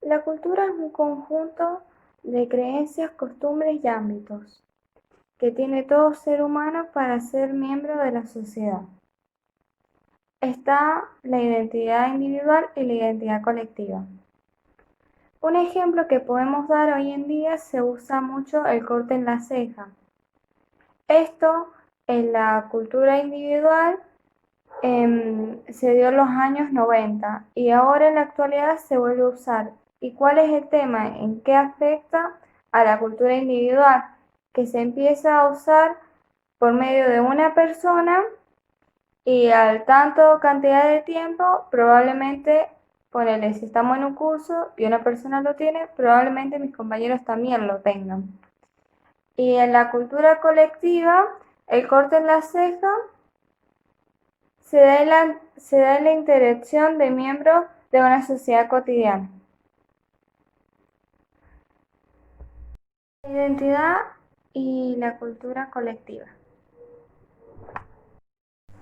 La cultura es un conjunto de creencias, costumbres y ámbitos que tiene todo ser humano para ser miembro de la sociedad. Está la identidad individual y la identidad colectiva. Un ejemplo que podemos dar hoy en día, se usa mucho el corte en la ceja. Esto en la cultura individual se dio en los años 90 y ahora en la actualidad se vuelve a usar. ¿Y cuál es el tema? ¿En qué afecta a la cultura individual? Que se empieza a usar por medio de una persona y al tanto cantidad de tiempo, probablemente, ponele, si estamos en un curso y una persona lo tiene, probablemente mis compañeros también lo tengan. Y en la cultura colectiva, el corte en la ceja se da en la interacción de miembros de una sociedad cotidiana. La identidad y la cultura colectiva.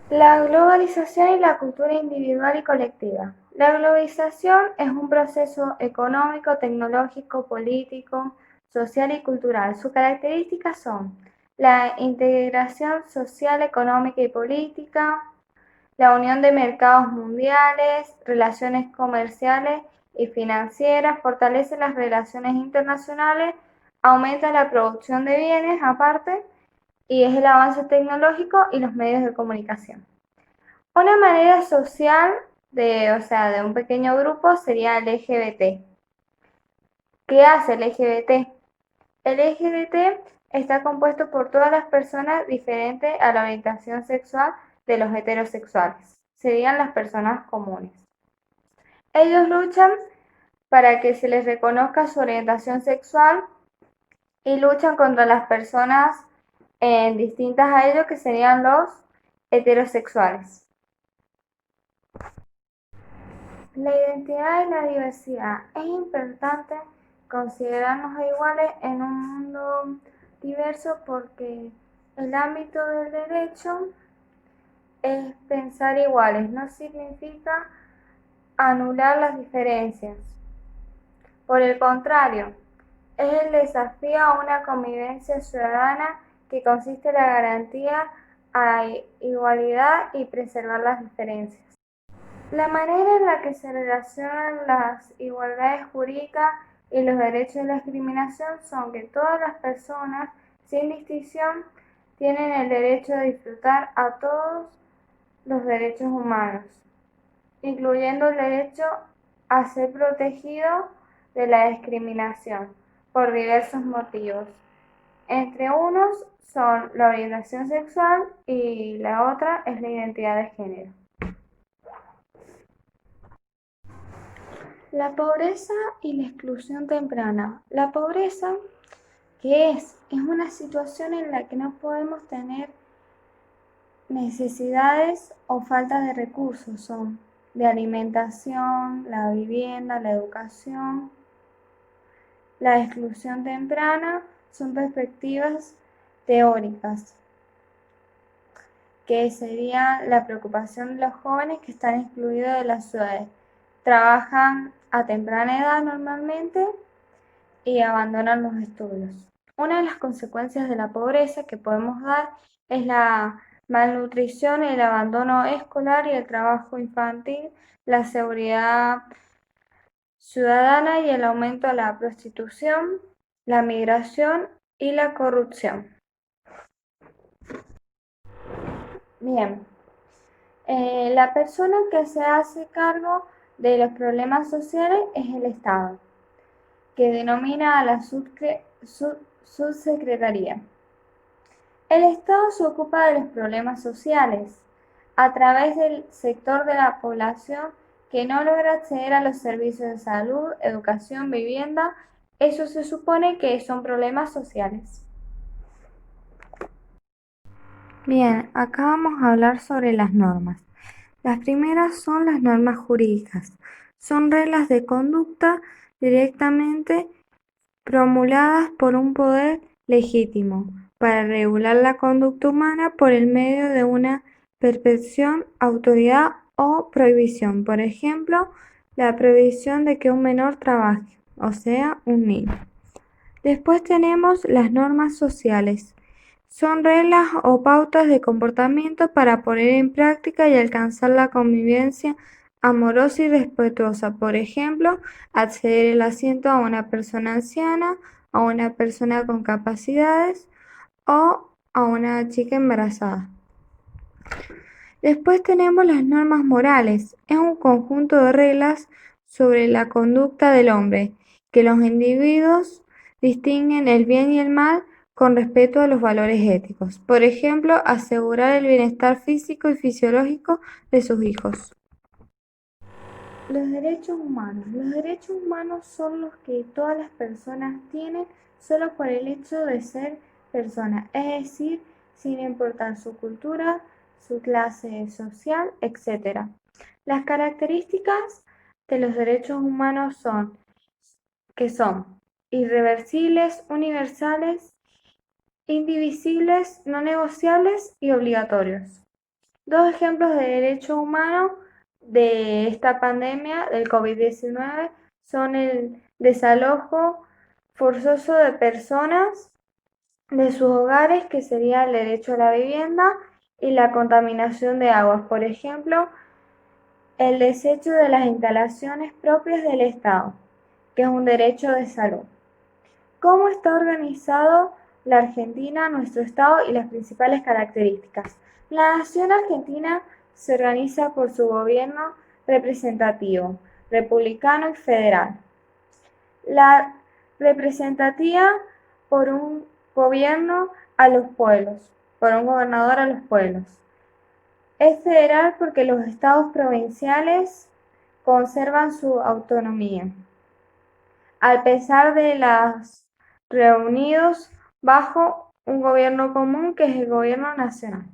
La globalización y la cultura individual y colectiva. La globalización es un proceso económico, tecnológico, político, social y cultural. Sus características son la integración social, económica y política, la unión de mercados mundiales, relaciones comerciales y financieras, fortalece las relaciones internacionales, aumenta la producción de bienes aparte, y es el avance tecnológico y los medios de comunicación. Una manera social de un pequeño grupo sería el LGBT. ¿Qué hace el LGBT? El LGBT está compuesto por todas las personas diferentes a la orientación sexual de los heterosexuales. Serían las personas comunes. Ellos luchan para que se les reconozca su orientación sexual y luchan contra las personas distintas a ellos, que serían los heterosexuales. La identidad y la diversidad. Es importante considerarnos iguales en un mundo diverso, porque el ámbito del derecho es pensar iguales, no significa anular las diferencias. Por el contrario, es el desafío a una convivencia ciudadana que consiste en la garantía a igualdad y preservar las diferencias. La manera en la que se relacionan las igualdades jurídicas y los derechos de la discriminación son que todas las personas, sin distinción, tienen el derecho de disfrutar a todos los derechos humanos, incluyendo el derecho a ser protegido de la discriminación por diversos motivos. Entre unos son la orientación sexual y la otra es la identidad de género. La pobreza y la exclusión temprana. La pobreza, ¿qué es? Es una situación en la que no podemos tener necesidades o falta de recursos, son de alimentación, la vivienda, la educación. La exclusión temprana son perspectivas teóricas, que sería la preocupación de los jóvenes que están excluidos de las ciudades. Trabajan a temprana edad normalmente y abandonan los estudios. Una de las consecuencias de la pobreza que podemos dar es la malnutrición, el abandono escolar y el trabajo infantil, la seguridad ciudadana y el aumento de la prostitución, la migración y la corrupción. Bien, la persona que se hace cargo de los problemas sociales es el Estado, que denomina a la subsecretaría. El Estado se ocupa de los problemas sociales a través del sector de la población que no logra acceder a los servicios de salud, educación, vivienda. Eso se supone que son problemas sociales. Bien, acá vamos a hablar sobre las normas. Las primeras son las normas jurídicas. Son reglas de conducta directamente promulgadas por un poder legítimo para regular la conducta humana por el medio de una percepción, autoridad o prohibición. Por ejemplo, la prohibición de que un menor trabaje. o sea, un niño. Después tenemos las normas sociales. Son reglas o pautas de comportamiento para poner en práctica y alcanzar la convivencia amorosa y respetuosa. Por ejemplo, acceder el asiento a una persona anciana, a una persona con capacidades o a una chica embarazada. Después tenemos las normas morales. Es un conjunto de reglas sobre la conducta del hombre, que los individuos distinguen el bien y el mal con respecto a los valores éticos. Por ejemplo, asegurar el bienestar físico y fisiológico de sus hijos. Los derechos humanos. Los derechos humanos son los que todas las personas tienen solo por el hecho de ser personas, es decir, sin importar su cultura, su clase social, etc. Las características de los derechos humanos son que son irreversibles, universales, indivisibles, no negociables y obligatorios. Dos ejemplos de derechos humanos de esta pandemia del COVID-19 son el desalojo forzoso de personas de sus hogares, que sería el derecho a la vivienda, y la contaminación de aguas, por ejemplo, el desecho de las instalaciones propias del Estado, que es un derecho de salud. ¿Cómo está organizado la Argentina, nuestro Estado y las principales características? La nación argentina se organiza por su gobierno representativo, republicano y federal. La representativa por un gobierno a los pueblos, por un gobernador a los pueblos. Es federal porque los estados provinciales conservan su autonomía, a pesar de las reunidos bajo un gobierno común que es el gobierno nacional.